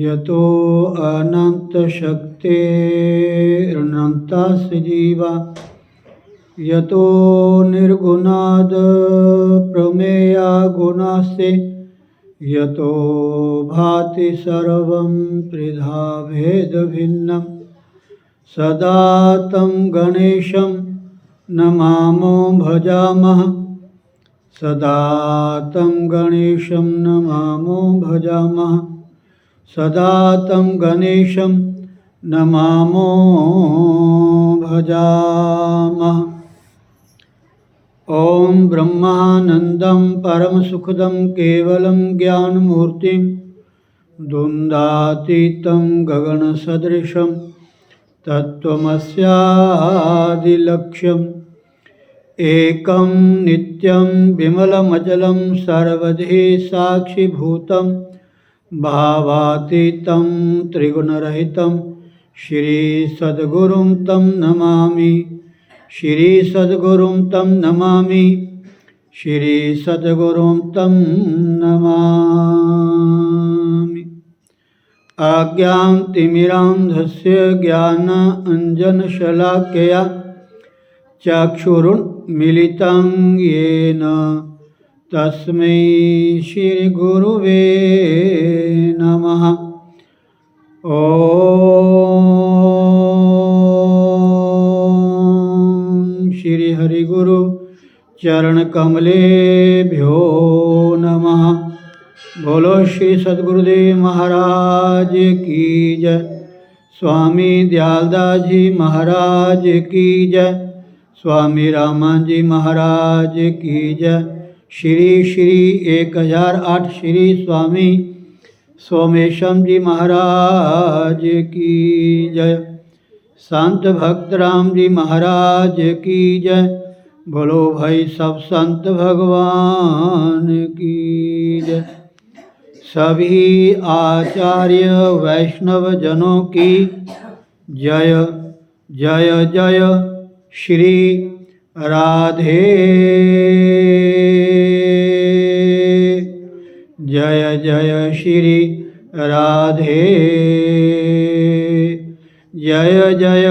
यतो अनन्तशक्तेरनन्तास्य जीवा यतो निर्गुणाद् प्रमेया गुणास्ते यतो भाति सर्वं त्रिधा भेदभिन्नं सदा तं गणेशं नमामो भजामः सदा तं गणेशं नमामो भजामः सदा तं गणेशं नमामो भजामः। ॐ ब्रह्मानन्दं परमसुखदं केवलं ज्ञानमूर्तिं द्वन्द्वातीतं गगनसदृशं तत्त्वमस्यादिलक्ष्यम् एकं नित्यं विमलमचलं सर्वधी साक्षिभूतं भावातीतं त्रिगुणरहितं श्रीसद्गुरुं तं नमामि श्रीसद्गुरुं तं नमामि श्रीसद्गुरुं तं नमामि। आज्ञान्तिमिरान्धस्य ज्ञानाञ्जनशलाकया चक्षुरुन्मीलितं येन तस्मै श्रीगुरुवे नमः। ॐ श्रीहरिगुरु चरणकमलेभ्यो नमः। बोलो श्री सद्गुरुदेव महाराज की जय। स्वामी दयालदास जी महाराज की जय। स्वामी रामान जी महाराज की जय। श्री श्री 1008 श्री स्वामी सोमेशम जी महाराज की जय। संत भक्त राम जी महाराज की जय। बोलो भाई सब संत भगवान की जय। सभी आचार्य वैष्णव जनों की जय जय जय। श्री राधे जय जय श्री राधे जय जय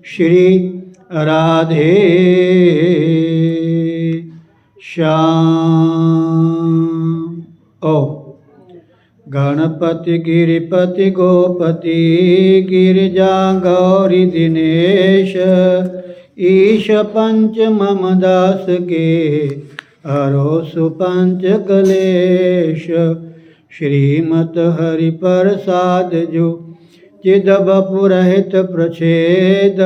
श्री राधे श्याम। ओ गणपति गिरिपति गोपति गिरिजा गौरी दिनेश ईश पंच मम दास के हरो सुपंच कलेश। श्रीमत हरि प्रसाद जो चिद बपुरहित प्रछेद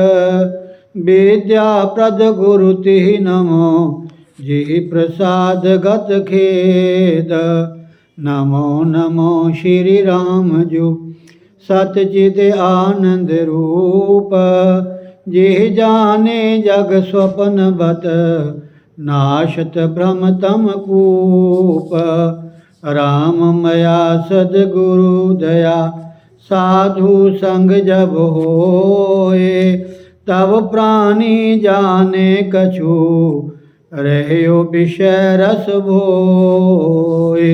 विद्या प्रद गुरु तिह नमो जी प्रसाद गत खेद। नमो नमो श्री राम जो सतचिद आनंद रूप जे जाने जग स्वपन बत नाशत भ्रमतम कूप। राम मया सद्गुरु दया साधु संग जब होए तब प्राणी जाने कछु रह्यो विषय रस भोए।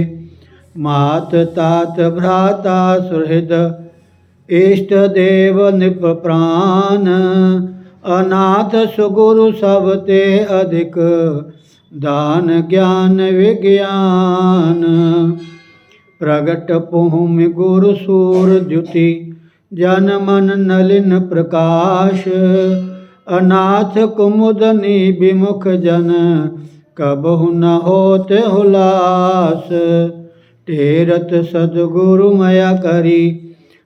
मात तात भ्राता सुहृद इष्ट देव निप प्राण, अनाथ सुगुरु सब ते अधिक, दान ज्ञान विज्ञान। प्रगट पुहुमि गुरु सूर द्युति, जन मन नलिन प्रकाश। अनाथ कुमुदनी विमुख जन, कबहु न होत हुलास। तेरत सद्गुरु मया करी,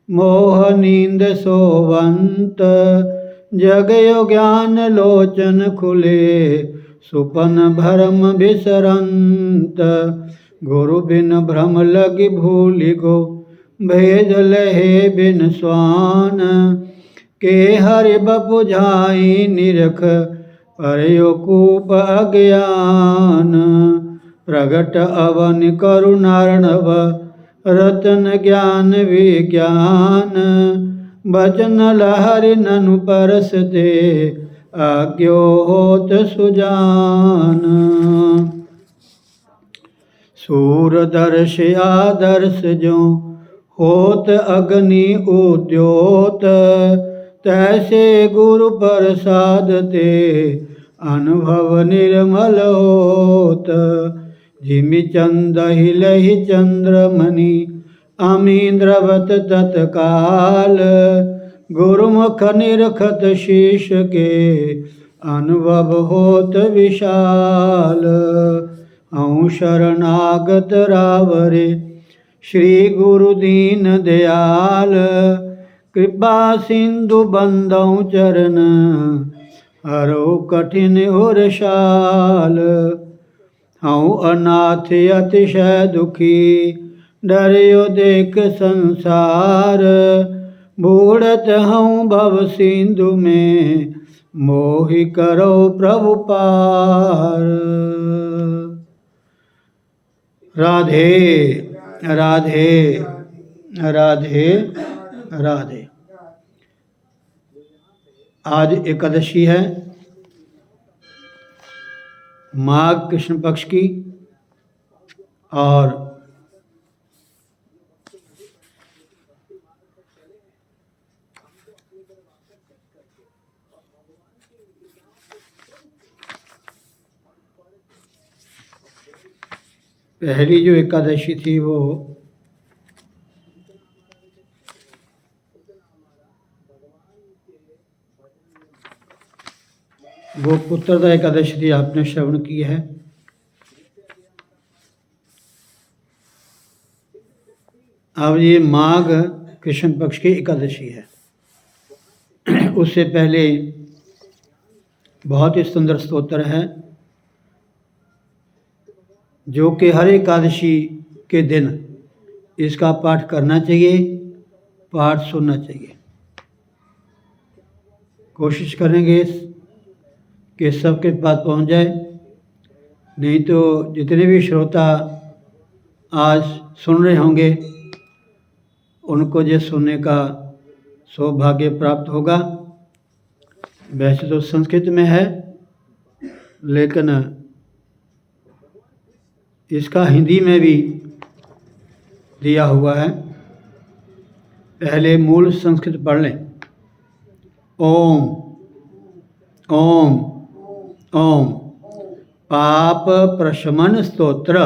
मोह नींद सोवंत। जगयो ज्ञान लोचन खुले, सुपन भरम बिसरंत। गुरु बिन भ्रम लगी भूलि गो, भेद लहे बिन स्वान। के हरि बपु झाई निरख, परयो कूप अज्ञान। प्रगट अवन करुणार्णव, रतन ज्ञान विज्ञान। बचन लहरि ननु परसते, आज्ञो होत सुजान। सूरदर्श आदर्श जो, होत अग्नि उद्योत। तैसे गुरु प्रसाद ते, अनुभव निर्मल होत। जिमि चंद हिलहि चंद्रमणि, अमींद्रवत तत्काल। गुरुमुख निरखत शीश के, अनुभव होत विशाल। हऊँ शरणागत रावरे, श्री गुरु दीन दयाल। कृपा सिंधु बंदौ चरण, हरौ कठिन उरशाल। हऊँ अनाथ अतिशय दुखी, डरियो देख संसार। बूढ़त हऊँ भव सिंधु में, मोहि करो प्रभु पार। राधे राधे राधे राधे। आज एकादशी है, माघ कृष्ण पक्ष की, और पहली जो एकादशी थी वो पुत्रदा एकादशी थी, आपने श्रवण की है। अब ये माघ कृष्ण पक्ष की एकादशी है। उससे पहले बहुत ही सुंदर स्तोत्र है, जो कि हर एकादशी के दिन इसका पाठ करना चाहिए, पाठ सुनना चाहिए। कोशिश करेंगे कि सबके पास पहुंच जाए, नहीं तो जितने भी श्रोता आज सुन रहे होंगे उनको ये सुनने का सौभाग्य प्राप्त होगा। वैसे तो संस्कृत में है, लेकिन इसका हिंदी में भी दिया हुआ है। पहले मूल संस्कृत पढ़ लें। ओम ओम ओम पाप प्रशमन स्तोत्र।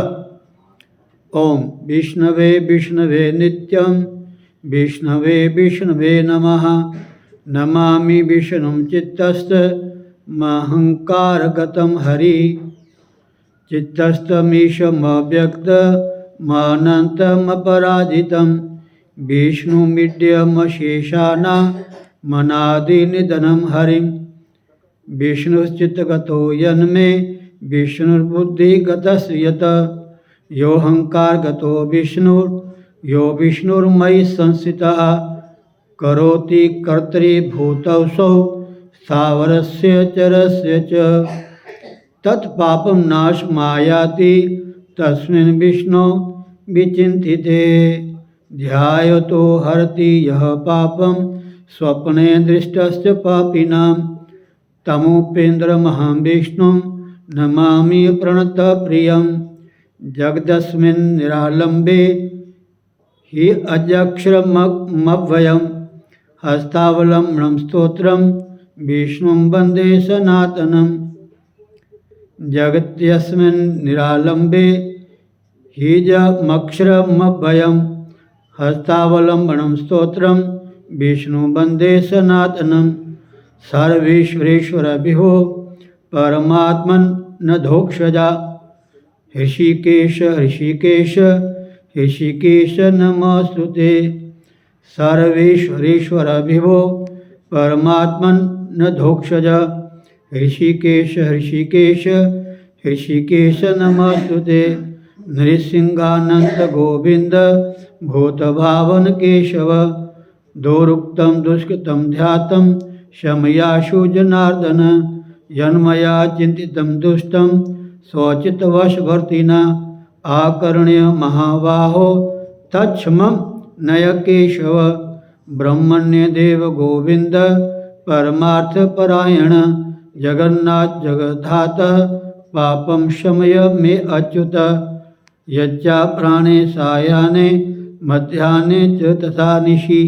ओम विष्णवे विष्णवे नित्यं, विष्णवे विष्णवे नमः। नमामि विष्णुं चित्तस्थमहंकारगतं हरि। चित्तस्थमीशमव्यक्तमनन्तमपराजितं, विष्णुमीड्यमशेषानामनादिनिधनं हरिं। विष्णुश्चित्तगतो यन्मे, विष्णुर्बुद्धिगतस्य यत्। योऽहंकारगतो विष्णुर्, यो विष्णुर्मयि संस्थितः। करोति कर्तृभूतौ स्थावरस्य चरस्य च। तत्पापं नाशमायाति, तस्मिन् विष्णो विचिन्तिते। ध्यायतो हरति यः पापं, स्वप्ने दृष्टस्य पापिनां। तमुपेन्द्रमहं विष्णुं, नमामि प्रणतप्रियं जगदस्मिन् निरालम्बे हि अजक्षरमव्ययं हस्तावलम्बनं स्तोत्रं विष्णुं वन्दे सनातनं। जगत्यस्मिन् निरालम्बे हि जमक्षरमव्ययं हस्तावलम्बनं स्तोत्रं विष्णुं वन्दे सनातनं। सर्वेश्वरेश्वर विभो परमात्मन् नधोक्षजा ऋषिकेश ऋषिकेश ऋषिकेश नमोस्तुते। सर्वेश्वरेश्वर विभो परमात्मन् नधोक्षजा ऋषिकेश ऋषिकेश ऋषिकेश नमोस्तुते। नृसिंहानंद गोविंद भूतभावन केशव दोरुक्तं दुष्कृतं ध्यातं शमयाशु जनार्दन। यन्मया चिंतितं दुष्टं स्वचितवशवर्तिना आकर्ण्य महाबाहो तच्छमं नय केशव। ब्रह्मण्य देव गोविंद परमार्थपरायण जगन्नाथ जगद्धाता पापं शमय मे अच्युत। यच्चा प्राणे सायाह्ने मध्याह्ने च तथा निशि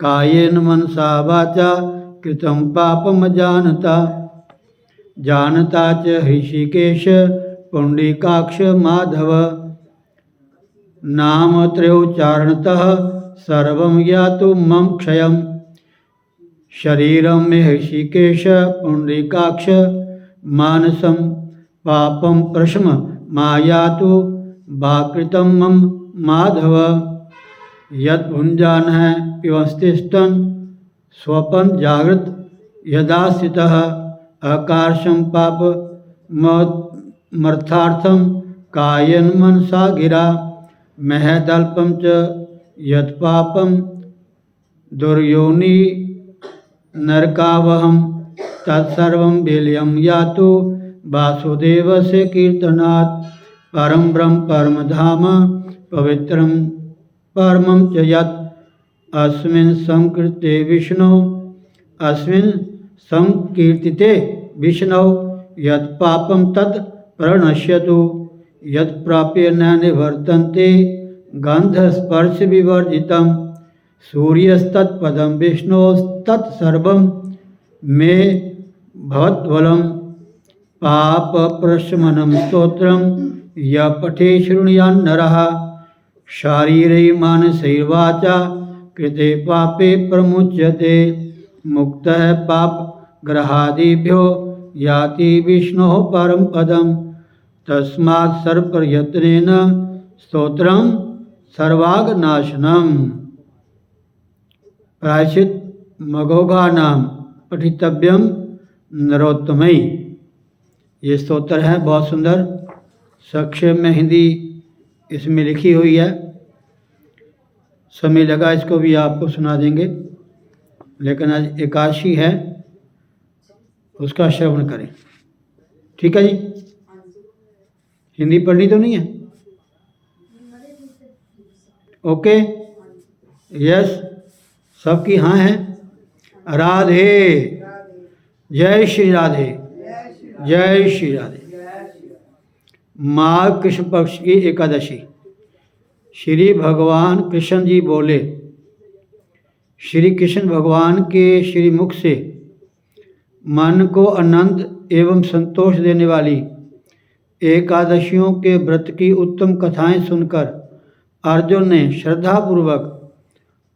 कायेन मनसा वाचा कृतं पापमजानता। जानता च ऋषिकेश पुंडरीकाक्ष माधव नामत्रयोच्चारणतः सर्वं यातु मम क्षयम्। शरीरं मे ऋषिकेश पुंडरीकाक्ष मानसं पापं प्रशम मायातु वाकृतं मम माधव। यत् भुञ्जानः पिबस्तिष्ठन् स्वपन जागृत यदा स्थितः अकार्षं पाप मर्थार्थं कायेन मनसा गिरा। महदल्पं च यत् पापं दुर्योनि नरकावहं तत्सर्वं विलयं यातु वासुदेवस्य कीर्तनात्। परम ब्रह्म परम धाम पवित्रं परमं च यत् अस्मिन् संकीर्तिते विष्णौ यत् पापं तत् प्रणश्यतु। यत् प्राप्य न निवर्तन्ते गन्धस्पर्श विवर्जितं सूर्यस्तत्पदं विष्णोस्तत्सर्वं मे भवद्वलं। पाप प्रशमनं स्तोत्रं य पठे शृणुयान् नरः शारीरै मानसैर्वाचा कृते पापे प्रमुच्यते। मुक्तः पाप ग्रहादिभ्यो याति विष्णोः परम पदम्। तस्मात् सर्वप्रयत्नेन स्तोत्रं सर्वागनाशनम्। प्रायश्चित मघोघानां पठितव्यम नरोत्तमै। ये स्तोत्र है बहुत सुंदर, संक्षेप में हिंदी इसमें लिखी हुई है। समय लगा इसको भी आपको सुना देंगे, लेकिन आज एकादशी है, उसका श्रवण करें। ठीक है जी। हिंदी पढ़नी तो नहीं है? ओके, यस, सबकी हाँ है। राधे, जय श्री राधे, जय श्री राधे। माघ कृष्ण पक्ष की एकादशी। श्री भगवान कृष्ण जी बोले, श्री कृष्ण भगवान के श्री मुख से मन को आनंद एवं संतोष देने वाली एकादशियों के व्रत की उत्तम कथाएं सुनकर अर्जुन ने श्रद्धापूर्वक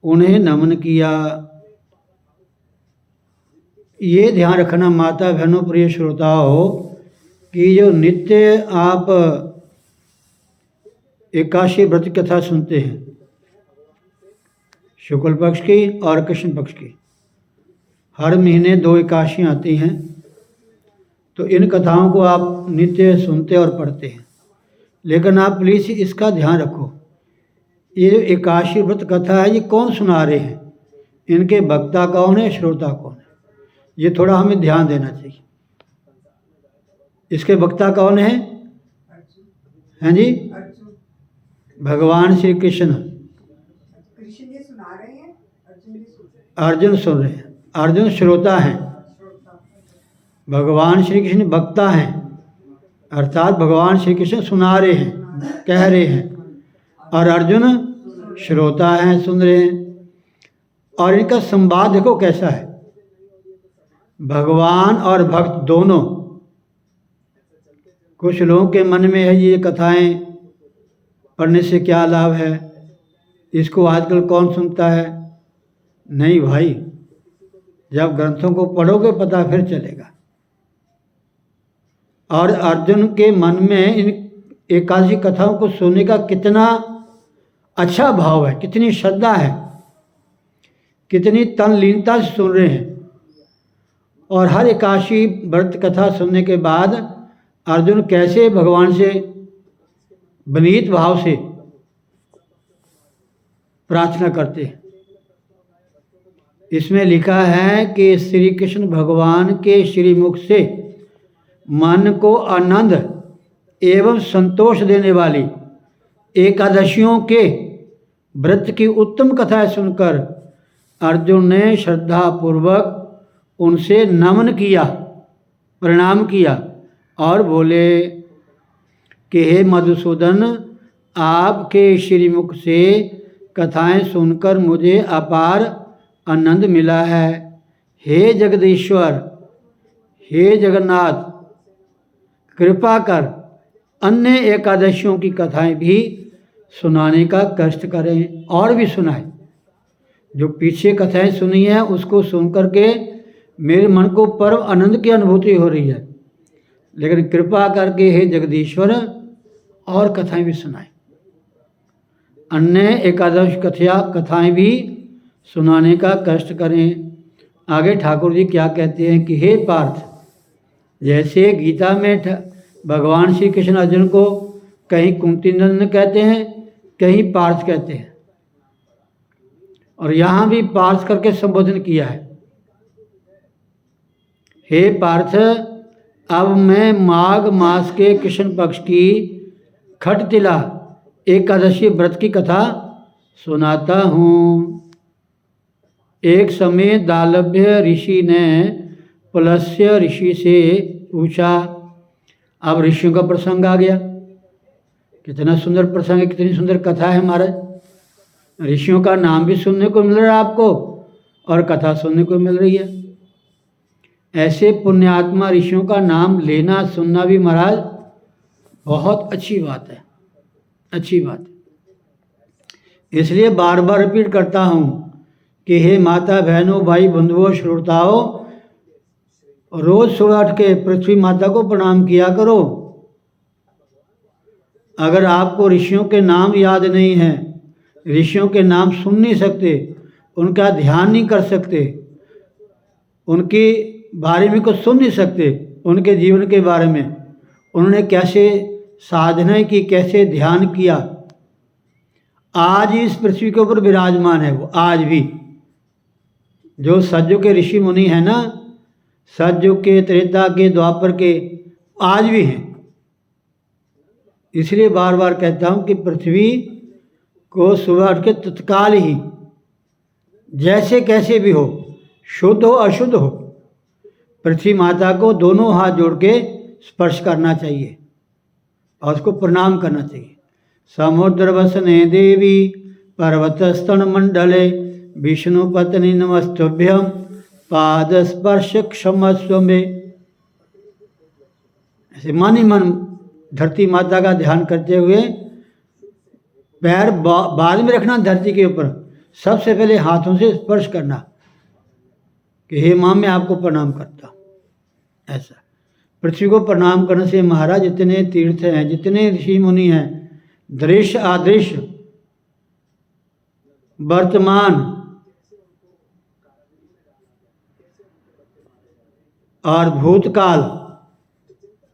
उन्हें नमन किया। ये ध्यान रखना माता बहनों प्रिय श्रोताओं कि जो नित्य आप एकादशी व्रत की कथा सुनते हैं, शुक्ल पक्ष की और कृष्ण पक्ष की, हर महीने 2 एकादशियाँ आती हैं, तो इन कथाओं को आप नित्य सुनते और पढ़ते हैं। लेकिन आप प्लीज़ इसका ध्यान रखो, ये जो एकादशी व्रत कथा है ये कौन सुना रहे हैं, इनके वक्ता कौन है, श्रोता कौन है, ये थोड़ा हमें ध्यान देना चाहिए। इसके वक्ता कौन है? हैं जी? भगवान श्री कृष्ण। अर्जुन सुन रहे हैं, अर्जुन श्रोता हैं, भगवान श्री कृष्ण वक्ता हैं। अर्थात भगवान श्री कृष्ण सुना रहे हैं, कह रहे हैं, और अर्जुन श्रोता हैं, सुन रहे हैं। और इनका संवाद देखो कैसा है, भगवान और भक्त दोनों। कुछ लोगों के मन में है ये कथाएं पढ़ने से क्या लाभ है, इसको आजकल कौन सुनता है। नहीं भाई, जब ग्रंथों को पढ़ोगे पता फिर चलेगा। और अर्जुन के मन में इन एकादशी कथाओं को सुनने का कितना अच्छा भाव है, कितनी श्रद्धा है, कितनी तनलीनता से सुन रहे हैं। और हर एकादशी व्रत कथा सुनने के बाद अर्जुन कैसे भगवान से विनीत भाव से प्रार्थना करते हैं। इसमें लिखा है कि श्री कृष्ण भगवान के श्रीमुख से मन को आनंद एवं संतोष देने वाली एकादशियों के व्रत की उत्तम कथाएं सुनकर अर्जुन ने श्रद्धापूर्वक उनसे नमन किया, प्रणाम किया और बोले कि हे मधुसूदन, आपके श्रीमुख से कथाएं सुनकर मुझे अपार आनंद मिला है। हे जगदीश्वर, हे जगन्नाथ, कृपा कर अन्य एकादशियों की कथाएं भी सुनाने का कष्ट करें और भी सुनाएं। जो पीछे कथाएं सुनी है उसको सुन करके मेरे मन को परम आनंद की अनुभूति हो रही है, लेकिन कृपा करके हे जगदीश्वर और कथाएं भी सुनाएं, अन्य एकादश कथाएं भी सुनाने का कष्ट करें। आगे ठाकुर जी क्या कहते हैं कि हे पार्थ, जैसे गीता में भगवान श्री कृष्ण अर्जुन को कहीं कुंती नंदन कहते हैं, कहीं पार्थ कहते हैं, और यहाँ भी पार्थ करके संबोधन किया है। हे पार्थ, अब मैं माघ मास के कृष्ण पक्ष की खटतिला एकादशी व्रत की कथा सुनाता हूँ। एक समय दालभ्य ऋषि ने पुलस्त्य ऋषि से पूछा। अब ऋषियों का प्रसंग आ गया। कितना सुंदर प्रसंग है, कितनी सुंदर कथा है महाराज। ऋषियों का नाम भी सुनने को मिल रहा है आपको और कथा सुनने को मिल रही है। ऐसे पुण्यात्मा ऋषियों का नाम लेना सुनना भी महाराज बहुत अच्छी बात है, अच्छी बात है। इसलिए बार बार रिपीट करता हूँ कि हे माता बहनों, भाई बंधुओं, श्रोताओं, रोज सुबह उठ के पृथ्वी माता को प्रणाम किया करो। अगर आपको ऋषियों के नाम याद नहीं है, ऋषियों के नाम सुन नहीं सकते, उनका ध्यान नहीं कर सकते, उनके बारे में कुछ सुन नहीं सकते, उनके जीवन के बारे में, उन्होंने कैसे साधना की, कैसे ध्यान किया, आज इस पृथ्वी के ऊपर विराजमान है वो, आज भी। जो सतयुग के ऋषि मुनि हैं ना, सतयुग के, त्रेता के, द्वापर के, आज भी हैं। इसलिए बार बार कहता हूँ कि पृथ्वी को सुबह उठ के तत्काल ही, जैसे कैसे भी हो, शुद्ध हो अशुद्ध हो, पृथ्वी माता को दोनों हाथ जोड़ के स्पर्श करना चाहिए और उसको प्रणाम करना चाहिए। समुद्र वसने देवी पर्वत स्तन मंडले विष्णु पत्नी नमस्तुभ्यम पाद स्पर्श क्षमस्व में। ऐसे मन ही मन धरती माता का ध्यान करते हुए पैर बाद में रखना धरती के ऊपर, सबसे पहले हाथों से स्पर्श करना कि हे माँ, मैं आपको प्रणाम करता हूँ। ऐसा पृथ्वी को प्रणाम करने से महाराज जितने तीर्थ हैं, जितने ऋषि मुनि हैं, दृश्य अदृश्य, वर्तमान और भूतकाल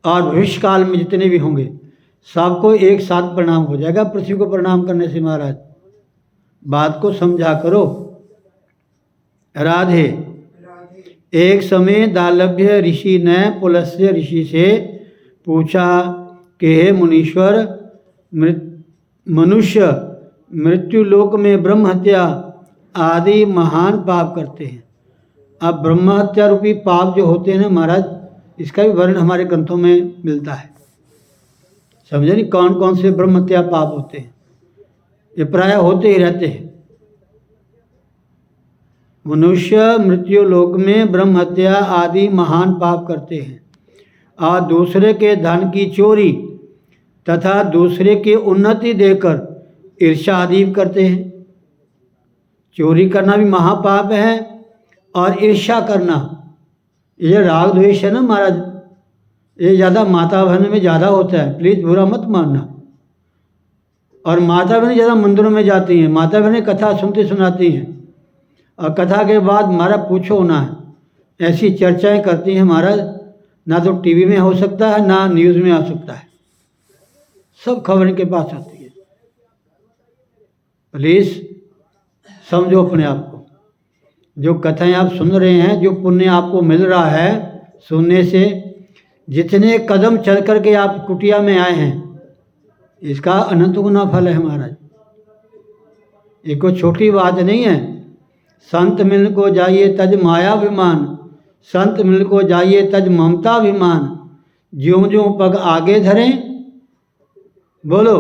और भविष्यकाल में जितने भी होंगे, सबको एक साथ प्रणाम हो जाएगा पृथ्वी को प्रणाम करने से। महाराज बात को समझा करो। राधे। एक समय दालभ्य ऋषि ने पुलस्त्य ऋषि से पूछा कि हे मुनीश्वर, मनुष्य मृत्यु लोक में ब्रह्म हत्या आदि महान पाप करते हैं। अब ब्रह्म हत्या रूपी पाप जो होते हैं ना महाराज, इसका भी वर्णन हमारे ग्रंथों में मिलता है। समझे नहीं, कौन कौन से ब्रह्म हत्या पाप होते हैं, ये प्राय होते ही रहते हैं। मनुष्य मृत्यु लोक में ब्रह्म हत्या आदि महान पाप करते हैं और दूसरे के धन की चोरी तथा दूसरे की उन्नति देकर ईर्ष्या आदि करते हैं। चोरी करना भी महापाप है और ईर्ष्या करना, ये राग द्वेष है ना महाराज, ये ज़्यादा माता बहन में ज़्यादा होता है, प्लीज़ बुरा मत मानना। और माता बहनें ज़्यादा मंदिरों में जाती हैं, माता बहनें कथा सुनती सुनाती हैं और कथा के बाद महाराज पूछो ना, ऐसी चर्चाएं करती हैं महाराज, ना तो टीवी में हो सकता है ना न्यूज़ में आ सकता है, सब खबर इनके पास आती है। प्लीज़ समझो अपने आप को, जो कथाएं आप सुन रहे हैं, जो पुण्य आपको मिल रहा है सुनने से, जितने कदम चल कर के आप कुटिया में आए हैं, इसका अनंत गुना फल है महाराज। ये कोई छोटी बात नहीं है। संत मिल को जाइए तज मायाभिमान, संत मिल को जाइए तज ममताभिमान, ज्यों ज्यों पग आगे धरें, बोलो,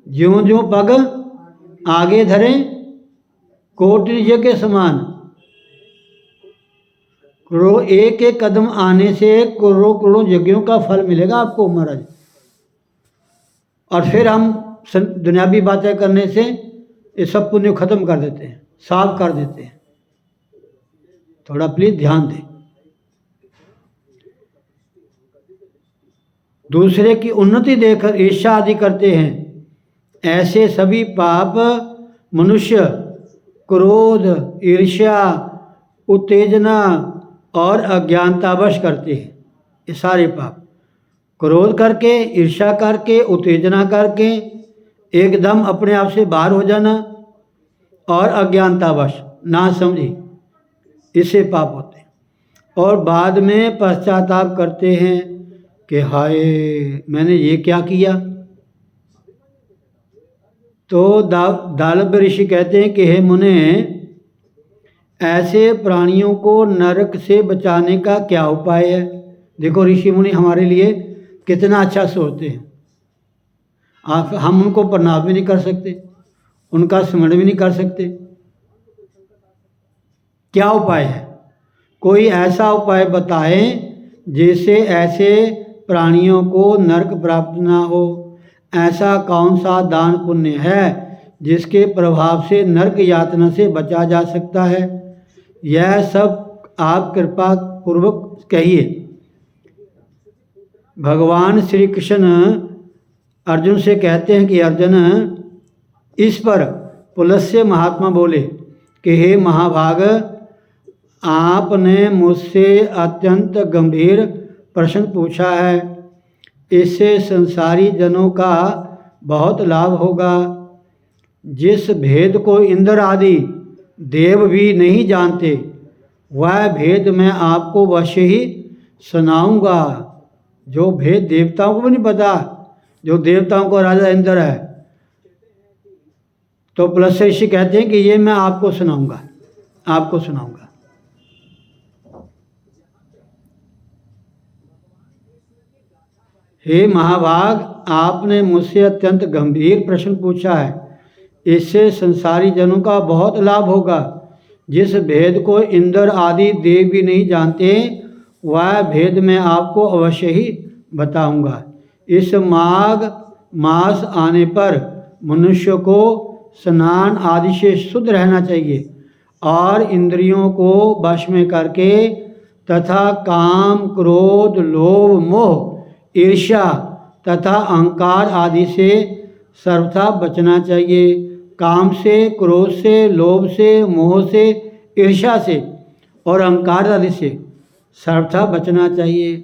ज्यों ज्यों पग आगे धरें कोटि निज के समान। करोड़ों एक एक कदम आने से करोड़ों करोड़ों यज्ञों का फल मिलेगा आपको महाराज। और फिर हम दुनियावी बातें करने से ये सब पुण्य खत्म कर देते हैं, साफ कर देते हैं। थोड़ा प्लीज ध्यान दें। दूसरे की उन्नति देखकर ईर्ष्या आदि करते हैं, ऐसे सभी पाप मनुष्य क्रोध, ईर्ष्या, उत्तेजना और अज्ञानतावश करते हैं। ये सारे पाप, क्रोध करके, ईर्ष्या करके, उत्तेजना करके, एकदम अपने आप से बाहर हो जाना और अज्ञानतावश, ना समझी, इससे पाप होते हैं। और बाद में पश्चाताप करते हैं कि हाय मैंने ये क्या किया। तो दालभ ऋषि कहते हैं कि हे मुने, ऐसे प्राणियों को नरक से बचाने का क्या उपाय है। देखो ऋषि मुनि हमारे लिए कितना अच्छा सोचते हैं। हम उनको प्रणाम भी नहीं कर सकते, उनका स्मरण भी नहीं कर सकते। क्या उपाय है? कोई ऐसा उपाय बताएं जिससे ऐसे प्राणियों को नरक प्राप्त ना हो। ऐसा कौन सा दान पुण्य है जिसके प्रभाव से नरक यातना से बचा जा सकता है? यह सब आप कृपा पूर्वक कहिए। भगवान श्री कृष्ण अर्जुन से कहते हैं कि अर्जुन, इस पर पुलस्त्य महात्मा बोले कि हे महाभाग, आपने मुझसे अत्यंत गंभीर प्रश्न पूछा है। इससे संसारी जनों का बहुत लाभ होगा। जिस भेद को इंद्र आदि देव भी नहीं जानते, वह भेद मैं आपको अवश्य ही सुनाऊंगा। जो भेद देवताओं को भी नहीं पता, जो देवताओं को राजा इंद्र है, तो पुलस्त्य ऋषि कहते हैं कि ये मैं आपको सुनाऊंगा, आपको सुनाऊंगा। हे महाभाग, आपने मुझसे अत्यंत गंभीर प्रश्न पूछा है। इससे संसारी जनों का बहुत लाभ होगा। जिस भेद को इंद्र आदि देव भी नहीं जानते, वह भेद मैं आपको अवश्य ही बताऊंगा। इस माघ मास आने पर मनुष्य को स्नान आदि से शुद्ध रहना चाहिए और इंद्रियों को वश में करके तथा काम, क्रोध, लोभ, मोह, ईर्ष्या तथा अहंकार आदि से सर्वथा बचना चाहिए। काम से, क्रोध से, लोभ से, मोह से, ईर्ष्या से और अहंकार आदि से सर्वथा बचना चाहिए।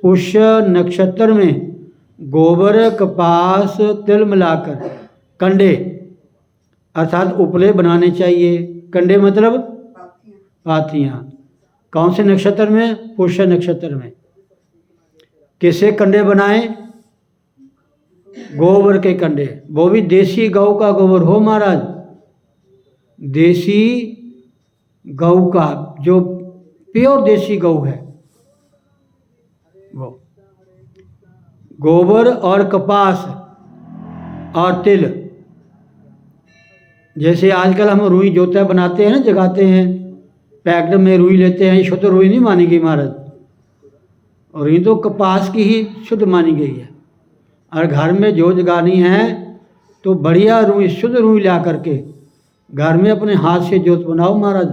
पुष्य नक्षत्र में गोबर, कपास, तिल मिलाकर कंडे अर्थात उपले बनाने चाहिए। कंडे मतलब पाथियाँ। कौन से नक्षत्र में? पुष्य नक्षत्र में। कैसे कंडे बनाएं? गोबर के कंडे, वो भी देसी गौ का गोबर हो महाराज, देसी गौ का, जो प्योर देसी गौ है वो। गोबर और कपास और तिल, जैसे आजकल हम रुई जोता बनाते हैं ना, जगाते हैं, पैकेट में रुई लेते हैं, शुद्ध रुई नहीं मानी गई महाराज, और ये तो कपास की ही शुद्ध मानी गई है। और घर में जो जगानी है तो बढ़िया रुई, शुद्ध रुई ला करके घर में अपने हाथ से जोत बनाओ महाराज।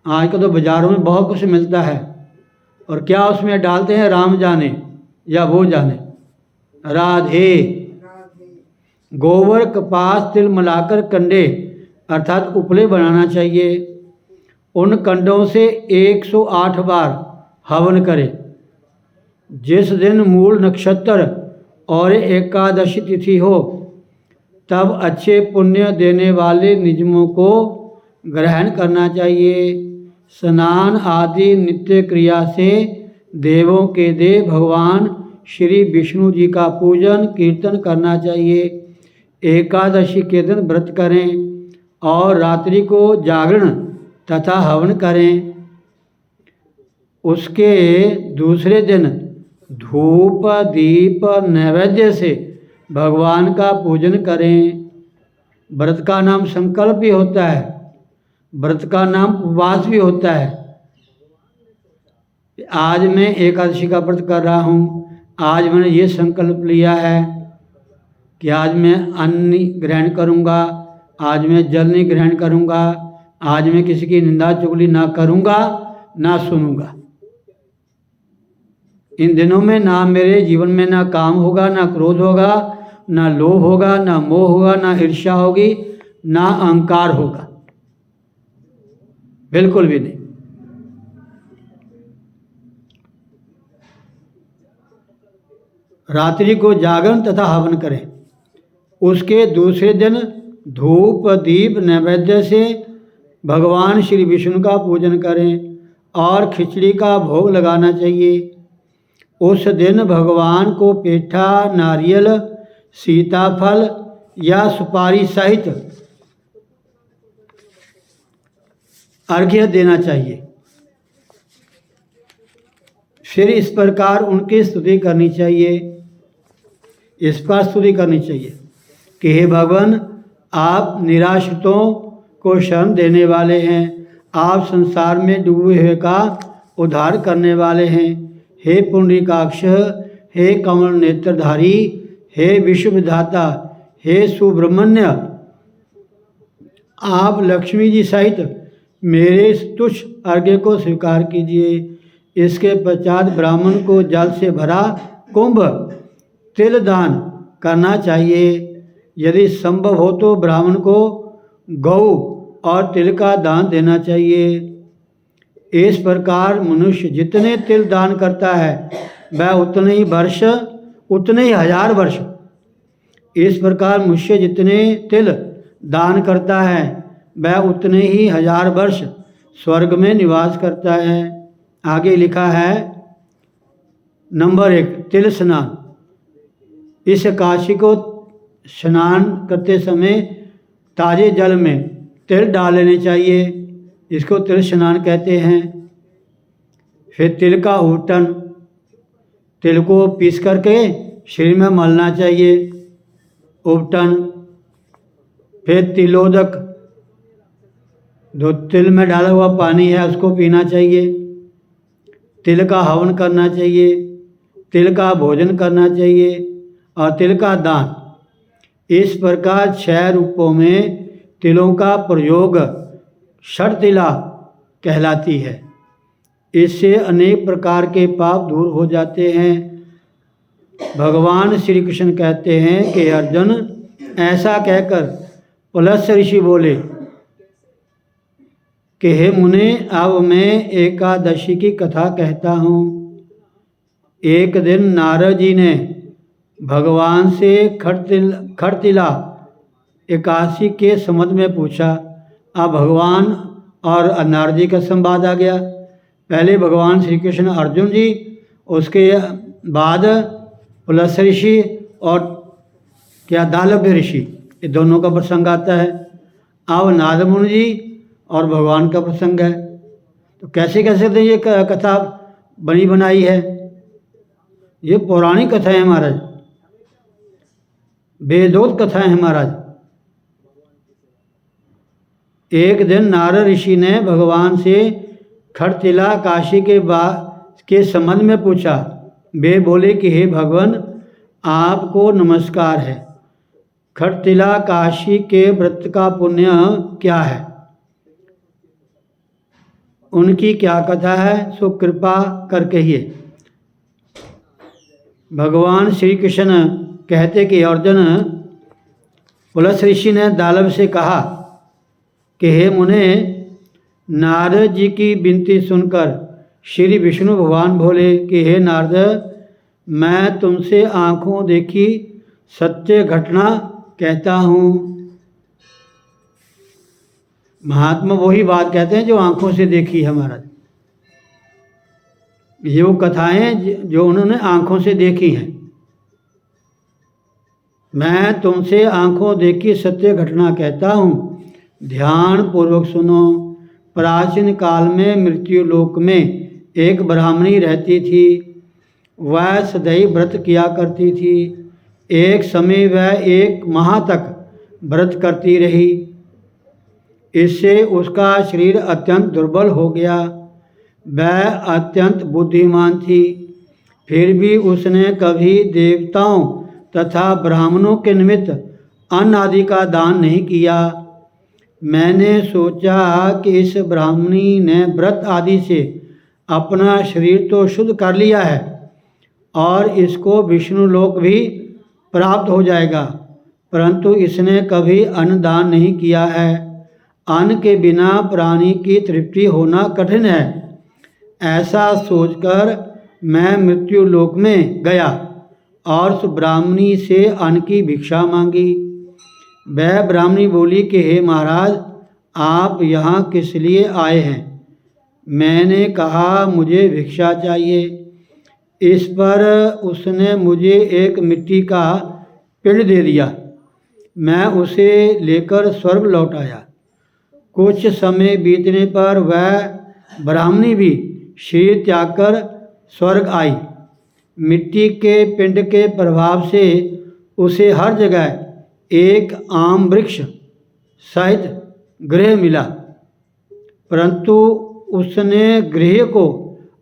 आजकल तो बाज़ारों में बहुत कुछ मिलता है, और क्या उसमें डालते हैं राम जाने या वो जाने। राधे। गोबर कपास तिल मिलाकर कंडे अर्थात उपले बनाना चाहिए। उन कंडों से 108 बार हवन करें। जिस दिन मूल नक्षत्र और एकादशी तिथि हो तब अच्छे पुण्य देने वाले नियमों को ग्रहण करना चाहिए। स्नान आदि नित्य क्रिया से देवों के देव भगवान श्री विष्णु जी का पूजन कीर्तन करना चाहिए। एकादशी के दिन व्रत करें और रात्रि को जागरण तथा हवन करें। उसके दूसरे दिन धूप दीप नैवेद्य से भगवान का पूजन करें। व्रत का नाम संकल्प भी होता है, व्रत का नाम उपवास भी होता है। आज मैं एकादशी का व्रत कर रहा हूँ, आज मैंने ये संकल्प लिया है कि आज मैं अन्न नहीं ग्रहण करूँगा, आज मैं जल नहीं ग्रहण करूँगा, आज मैं किसी की निंदा चुगली ना करूँगा ना सुनूंगा। इन दिनों में ना मेरे जीवन में ना काम होगा, ना क्रोध होगा, ना लोभ होगा, ना मोह होगा, ना ईर्ष्या होगी, ना अहंकार होगा, बिल्कुल भी नहीं। रात्रि को जागरण तथा हवन करें। उसके दूसरे दिन धूप दीप नैवेद्य से भगवान श्री विष्णु का पूजन करें और खिचड़ी का भोग लगाना चाहिए। उस दिन भगवान को पेठा, नारियल, सीताफल या सुपारी सहित अर्घ्य देना चाहिए। फिर इस प्रकार उनकी स्तुति करनी चाहिए, इस पर स्तुति करनी चाहिए कि हे भगवान, आप निराश्रितों को शरण देने वाले हैं, आप संसार में डूबे हुए का उद्धार करने वाले हैं। हे पुंडरीकाक्ष, हे कमल नेत्रधारी, हे विश्व विधाता, हे सुब्रह्मण्य, आप लक्ष्मी जी सहित मेरे तुच्छ अर्घ्य को स्वीकार कीजिए। इसके पश्चात ब्राह्मण को जल से भरा कुंभ तिल दान करना चाहिए। यदि संभव हो तो ब्राह्मण को गौ और तिल का दान देना चाहिए। इस प्रकार मनुष्य जितने तिल दान करता है वह उतने ही वर्ष, उतने ही 1000 वर्ष, इस प्रकार मनुष्य जितने तिल दान करता है वह उतने ही 1000 वर्ष स्वर्ग में निवास करता है। आगे लिखा है नंबर 1 तिल स्नान। इस एकादशी को स्नान करते समय ताजे जल में तिल डाल लेने चाहिए, इसको तिल स्नान कहते हैं। फिर तिल का उपटन, तिल को पीस करके शरीर में मलना चाहिए, उपटन। फिर तिलोदक, जो तिल में डाला हुआ पानी है उसको पीना चाहिए। तिल का हवन करना चाहिए, तिल का भोजन करना चाहिए और तिल का दान। इस प्रकार 6 रूपों में तिलों का प्रयोग षटतिला कहलाती है। इससे अनेक प्रकार के पाप दूर हो जाते हैं। भगवान श्री कृष्ण कहते हैं कि अर्जुन, ऐसा कहकर पुलस्त्य ऋषि बोले कि हे मुने, अब मैं एकादशी की कथा कहता हूँ। एक दिन नारद जी ने भगवान से खड़तिला एकादशी के संबंध में पूछा। अब भगवान और नारद जी का संवाद आ गया। पहले भगवान श्री कृष्ण अर्जुन जी, उसके बाद पुलस्त्य ऋषि और क्या दालभ्य ऋषि, ये दोनों का प्रसंग आता है। अब नारद मुनि जी और भगवान का प्रसंग है। तो कैसे कैसे ये कथा बनी बनाई है। ये पौराणिक कथाएं हैं महाराज, वेदोक्त कथाएं हैं महाराज। एक दिन नारद ऋषि ने भगवान से खड़तिला काशी के संबंध में पूछा। वे बोले कि हे भगवान, आपको नमस्कार है। खड़तिला काशी के व्रत का पुण्य क्या है, उनकी क्या कथा है, सो कृपा कर कहिए। भगवान श्री कृष्ण कहते कि अर्जुन, पुलस ऋषि ने दानव से कहा कि हे मुने, नारद जी की विनती सुनकर श्री विष्णु भगवान बोले कि हे नारद, मैं तुमसे आँखों देखी सत्य घटना कहता हूँ। महात्मा वही बात कहते हैं जो आँखों से देखी है महाराज। ये वो कथाएं जो उन्होंने आँखों से देखी हैं। मैं तुमसे आँखों देखी सत्य घटना कहता हूँ, ध्यान पूर्वक सुनो। प्राचीन काल में मृत्यु लोक में एक ब्राह्मणी रहती थी। वह सदैव व्रत किया करती थी। एक समय वह 1 माह तक व्रत करती रही। इससे उसका शरीर अत्यंत दुर्बल हो गया। वह अत्यंत बुद्धिमान थी, फिर भी उसने कभी देवताओं तथा ब्राह्मणों के निमित्त अन्न आदि का दान नहीं किया। मैंने सोचा कि इस ब्राह्मणी ने व्रत आदि से अपना शरीर तो शुद्ध कर लिया है और इसको विष्णु लोक भी प्राप्त हो जाएगा, परंतु इसने कभी अन्न दान नहीं किया है। अन्न के बिना प्राणी की तृप्ति होना कठिन है। ऐसा सोचकर मैं मृत्यु लोक में गया और उस ब्राह्मणी से अन्न की भिक्षा मांगी। वह ब्राह्मणी बोली कि हे महाराज, आप यहाँ किस लिए आए हैं? मैंने कहा मुझे भिक्षा चाहिए। इस पर उसने मुझे एक मिट्टी का पिंड दे दिया। मैं उसे लेकर स्वर्ग लौट आया। कुछ समय बीतने पर वह ब्राह्मणी भी शरीर त्याग कर स्वर्ग आई। मिट्टी के पिंड के प्रभाव से उसे हर जगह एक आम वृक्ष सहित गृह मिला, परंतु उसने गृह को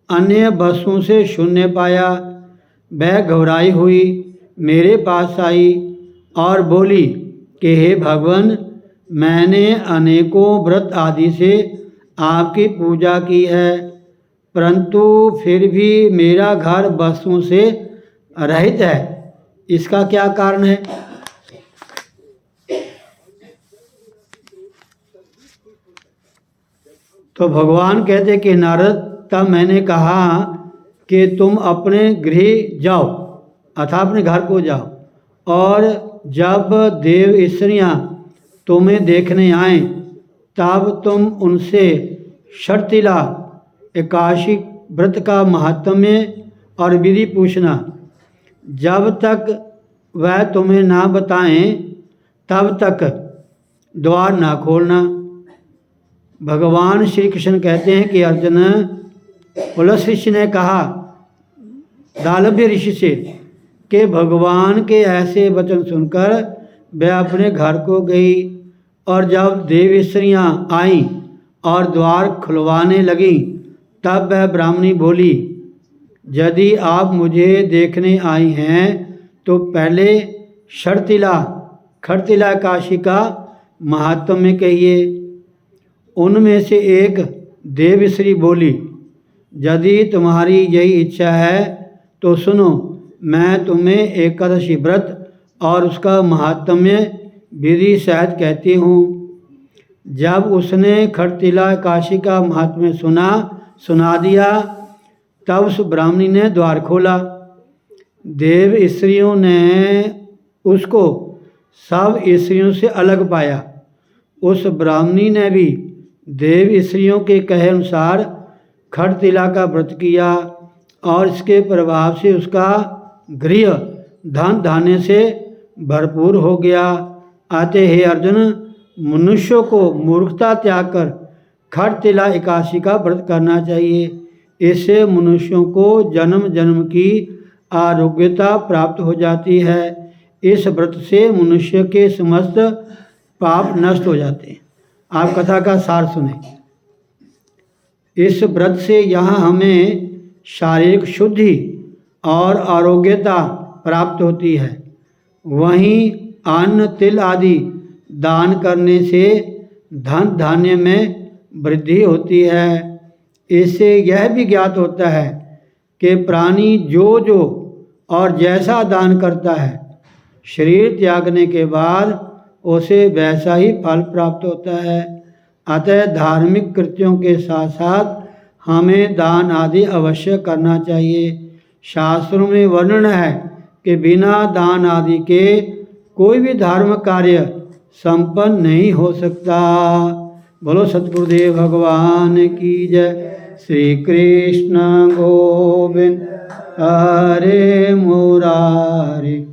अन्य वस्तुओं से शून्य पाया। वह घबराई हुई मेरे पास आई और बोली कि हे भगवान, मैंने अनेकों व्रत आदि से आपकी पूजा की है, परंतु फिर भी मेरा घर वस्तुओं से रहित है। इसका क्या कारण है? तो भगवान कहते कि नारद, तब मैंने कहा कि तुम अपने गृह जाओ अथवा अपने घर को जाओ, और जब देव स्त्रियाँ तुम्हें देखने आएं तब तुम उनसे षटतिला एकादशी व्रत का महात्म्य और विधि पूछना। जब तक वह तुम्हें ना बताएं तब तक द्वार ना खोलना। भगवान श्री कृष्ण कहते हैं कि अर्जुन, पुलस ऋषि ने कहा दालभ्य ऋषि से कि भगवान के ऐसे वचन सुनकर वह अपने घर को गई, और जब देव स्त्रियाँ आईं और द्वार खुलवाने लगीं तब वह ब्राह्मणी बोली, यदि आप मुझे देखने आई हैं तो पहले खड़तिला काशी का महात्म्य कहिए। उनमें से एक देवश्री बोली, यदि तुम्हारी यही इच्छा है तो सुनो, मैं तुम्हें एकादशी व्रत और उसका महात्म्य विधि सहित कहती हूँ। जब उसने खड़तिला काशी का महात्म्य सुना दिया तब उस ब्राह्मणी ने द्वार खोला। देव स्त्रियों ने उसको सब स्त्रियों से अलग पाया। उस ब्राह्मणी ने भी देव स्त्रियों के कहे अनुसार खड़तिला का व्रत किया और इसके प्रभाव से उसका गृह धन धान्य से भरपूर हो गया। आते हे अर्जुन, मनुष्यों को मूर्खता त्याग कर खड़तिला एकादशी का व्रत करना चाहिए। इससे मनुष्यों को जन्म जन्म की आरोग्यता प्राप्त हो जाती है। इस व्रत से मनुष्य के समस्त पाप नष्ट हो जाते हैं। आप कथा का सार सुने। इस व्रत से यहाँ हमें शारीरिक शुद्धि और आरोग्यता प्राप्त होती है। वहीं अन्न तिल आदि दान करने से धन धान्य में वृद्धि होती है। इससे यह भी ज्ञात होता है कि प्राणी जो जो और जैसा दान करता है, शरीर त्यागने के बाद उसे वैसा ही फल प्राप्त होता है। अतः धार्मिक कृत्यों के साथ साथ हमें दान आदि अवश्य करना चाहिए। शास्त्रों में वर्णन है कि बिना दान आदि के कोई भी धर्म कार्य संपन्न नहीं हो सकता। बोलो सतगुरुदेव भगवान की जय। श्री कृष्ण गोविंद हरे मुरारी,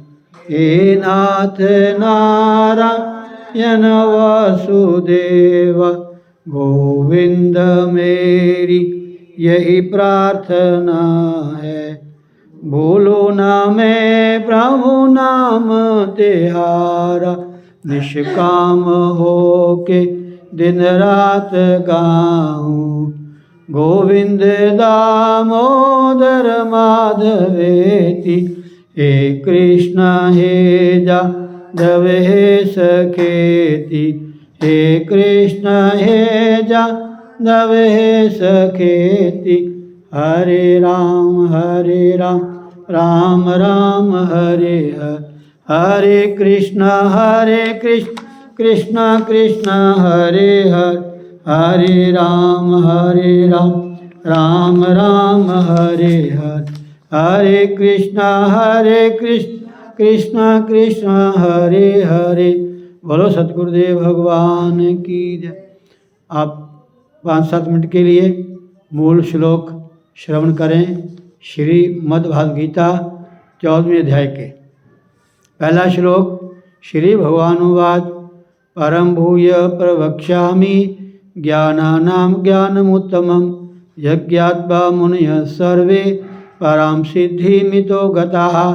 हे नाथ नारायण वासुदेव, गोविंद मेरी यही प्रार्थना है। बोलो ना मैं प्रभु नाम तिहारा, निष्काम हो के दिन रात गाऊं। गोविंद दामोदर माधवेति, हे कृष्ण हे जादव हे सखेति, हे कृष्ण हे जादव हे सखेति। हरे राम राम राम हरे हरे, हरे कृष्ण कृष्ण कृष्ण हरे हरे, हरे राम राम राम हरे हरे, हरे कृष्ण कृष्ण कृष्ण हरे हरे। बोलो सतगुरुदेव भगवान की जय। आप 5-7 मिनट के लिए मूल श्लोक श्रवण करें। श्रीमद् भागवत गीता 14वें अध्याय के पहला श्लोक। श्री भगवानुवाच परम भूय प्रवक्ष्यामि ज्ञानानां ज्ञानमुत्तमं, यज्ञात्वा मुनयः सर्वे परां सिद्धिमितो गताः।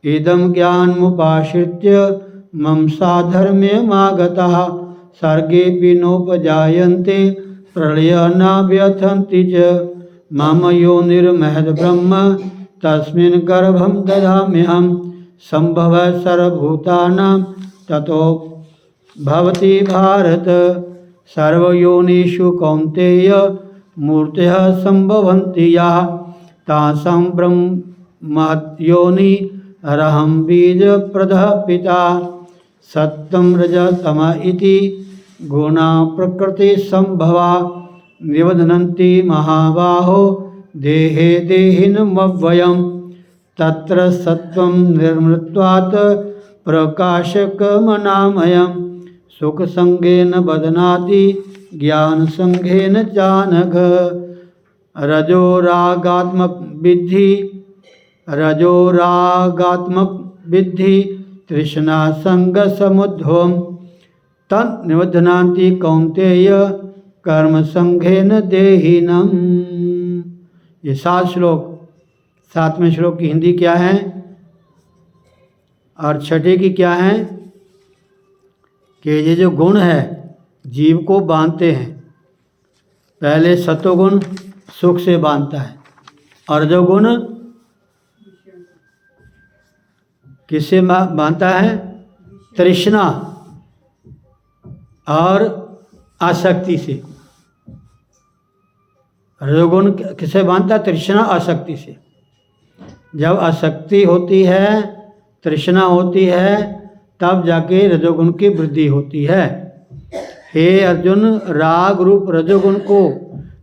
इदं ज्ञानमुपाश्रित्य मम साधर्म्यमागताः, सर्गेऽपि नोपजायन्ते प्रलयो न व्यथन्ति च। मम योनिर्महद्ब्रह्म तस्मिन् गर्भं दधाम्यहं, सम्भवः सर्वभूतानां ततो भवति भारत। सर्वयोनिषु कौन्तेय मूर्तयः सम्भवन्ति याः, तासां ब्रह्मयोनि अहं बीजप्रदः पिता। सत्त्वं रजस्तम इति गुणा प्रकृतिसम्भवा, निबध्नन्ति महाबाहो देहे देहिनमव्ययम्। तत्र सत्त्वं निर्मलत्वात् प्रकाशकमनामयम्, सुखसंगेन बध्नाति ज्ञानसंगेन चानघ। रजोरागात्मक विद्धि तृष्णा संगसमुद्भवम्, तन्निबध्नाति कौन्तेय कर्म संघेन देहिनम्। ये 7 श्लोक। 7वें श्लोक की हिंदी क्या है और छठे की क्या है कि ये जो गुण है जीव को बांधते हैं। पहले सत्वगुण सुख से बांधता है, और जो गुण किससे बांधता है? तृष्णा और आसक्ति से। रजोगुण किससे बांधता है? तृष्णा आसक्ति से। जब आसक्ति होती है, तृष्णा होती है, तब जाके रजोगुण की वृद्धि होती है। हे अर्जुन, राग रूप रजोगुण को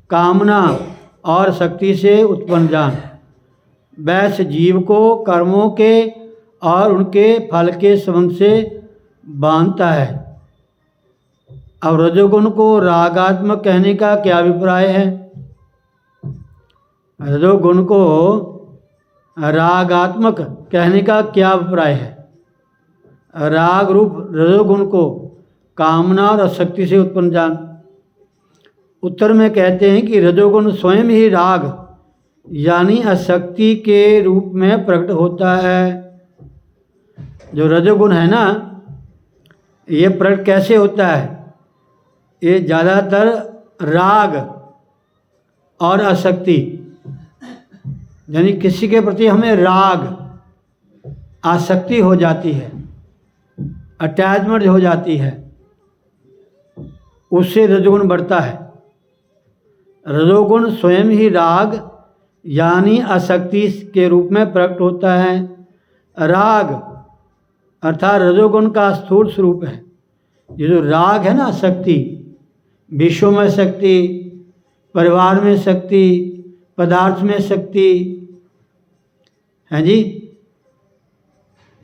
कामना और शक्ति से उत्पन्न जान। वैसे जीव को कर्मों के और उनके फल के संबंध से बांधता है। अब रजोगुण को रागात्मक कहने का क्या अभिप्राय है? रजोगुण को रागात्मक कहने का क्या अभिप्राय है? राग रूप रजोगुण को कामना और आसक्ति से उत्पन्न जान। उत्तर में कहते हैं कि रजोगुण स्वयं ही राग यानी आसक्ति के रूप में प्रकट होता है। जो रजोगुण है ना, ये प्रकट कैसे होता है? ये ज़्यादातर राग और आसक्ति, यानी किसी के प्रति हमें राग आसक्ति हो जाती है, अटैचमेंट हो जाती है, उससे रजोगुण बढ़ता है। रजोगुण स्वयं ही राग यानी आसक्ति के रूप में प्रकट होता है। राग अर्थात रजोगुण का स्थूल स्वरूप है। ये जो राग है ना, शक्ति, विश्व में शक्ति, परिवार में शक्ति, पदार्थ में शक्ति है जी,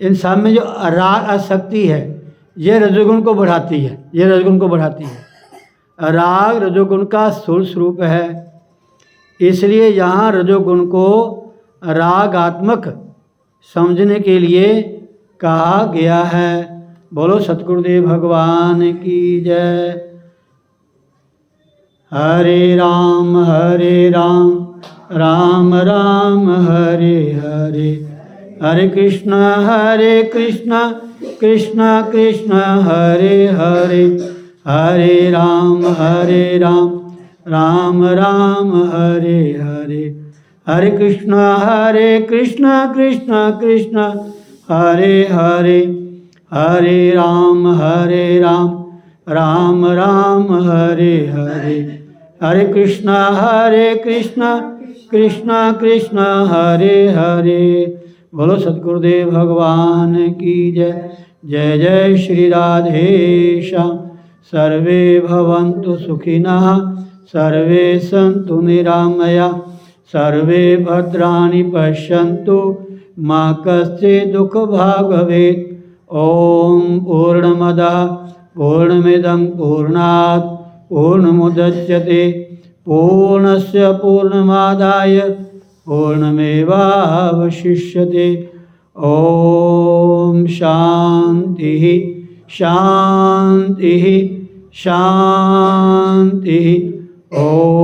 इन सब में जो राग आसक्ति है ये रजोगुण को बढ़ाती है, ये रजोगुण को बढ़ाती है। राग रजोगुण का स्थूल स्वरूप है, इसलिए यहाँ रजोगुण को रागात्मक समझने के लिए कहा गया है। बोलो सतगुरुदेव भगवान की जय। हरे राम राम राम हरे हरे, हरे कृष्ण कृष्ण कृष्ण हरे हरे, हरे राम राम राम हरे हरे, हरे कृष्ण कृष्ण कृष्ण हरे हरे, हरे राम राम राम हरे हरे, हरे कृष्ण कृष्ण कृष्ण हरे हरे। बोलो सतगुरुदेव भगवान की जय। जय जय श्री राधेश्याम। सर्वे भवन्तु सुखिनः, सर्वे सन्तु निरामया, सर्वे भद्राणि पश्यन्तु मा कश्चित् दुःखभाग् भवेत्। ओम पूर्णमदः पूर्णमिदं पूर्णात् पूर्णमुदच्यते पूर्णस्य पूर्णमादाय पूर्णमेवावशिष्यते। ओम शांति शांति शांति। ओम